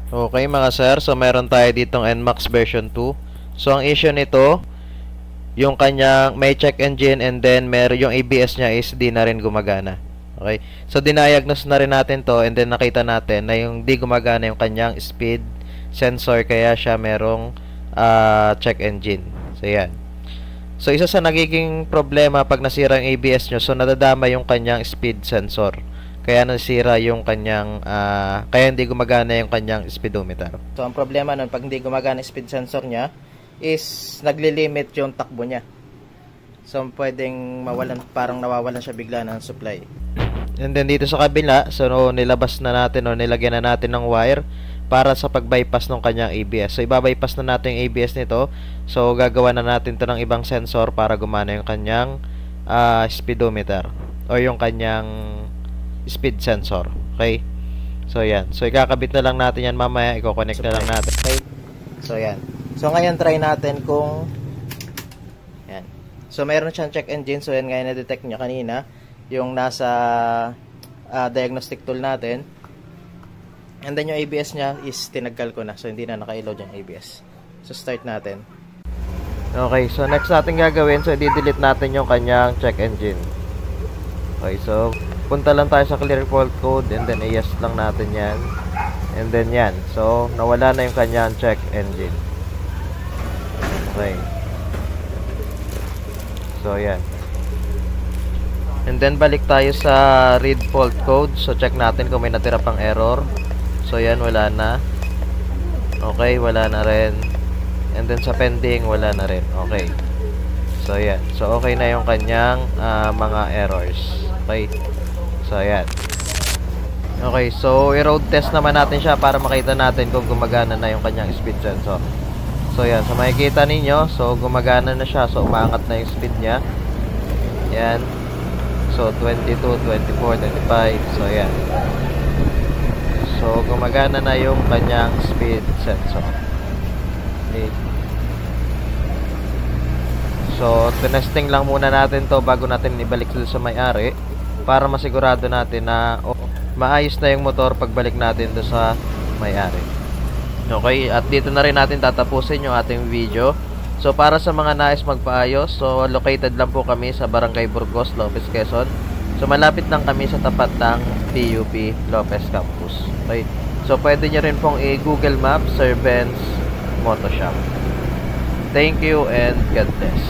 Okay mga sir, so meron tayo ditong NMAX version 2. So ang issue nito, yung kanyang may check engine and then meron yung ABS niya is di na rin gumagana. Okay? So diniagnose na rin natin to and then nakita natin na yung di gumagana yung kanyang speed sensor kaya siya merong check engine. So yan. So isa sa nagiging problema pag nasira yung ABS nyo, so nadadama yung kanyang speed sensor. Kaya nasira yung kanyang kaya hindi gumagana yung kanyang speedometer. So ang problema nun pag hindi gumagana yung speed sensor niya is naglilimit yung takbo niya. So pwedeng mawalan, parang nawawalan siya bigla ng supply. And then dito sa kabila, so nilabas na natin o nilagyan na natin ng wire para sa pag-bypass ng kanyang ABS. So iba-bypass na natin yung ABS nito. So gagawa na natin to ng ibang sensor para gumana yung kanyang speedometer o yung kanyang speed sensor. Okay? So yan. So ikakabit na lang natin yan mamaya, i-connect na lang natin. Okay? So yan. So ngayon try natin kung yan. So mayroon siyang check engine. So yan ngayon na-detect niya kanina yung nasa diagnostic tool natin. And then yung ABS niya is tinanggal ko na. So hindi na naka-load yung ABS. So start natin. Okay, so next natin gagawin, so i-delete natin yung kanyang check engine. Okay, so punta lang tayo sa clear fault code and then i-yes lang natin yan. And then yan. So nawala na yung kanyang check engine. Okay. So yan. And then balik tayo sa read fault code. So check natin kung may natira pang error. So yan, wala na. Okay, wala na rin. And then sa pending, wala na rin. Okay. So yan. So okay na yung kanyang mga errors. Okay. So yan. Okay, so i-road test naman natin siya para makita natin kung gumagana na yung kanyang speed sensor. So yan, so makikita ninyo, so gumagana na siya. So umangat na yung speed niya. Yan. So 22, 24, 25. So yan. So gumagana na yung kanyang speed sensor. Okay. So tinesting lang muna natin to bago natin ibalik sa may-ari para masigurado natin na maayos na yung motor pagbalik natin do sa may-ari. Okay, at dito na rin natin tatapusin yung ating video. So para sa mga nais magpaayos, so located lang po kami sa Barangay Burgos, Lopez, Quezon. So malapit lang kami sa tapat ng PUP Lopez Campus. Okay. So pwede nyo rin pong i-Google Maps, Sir Benz Moto Shop. Thank you and God bless.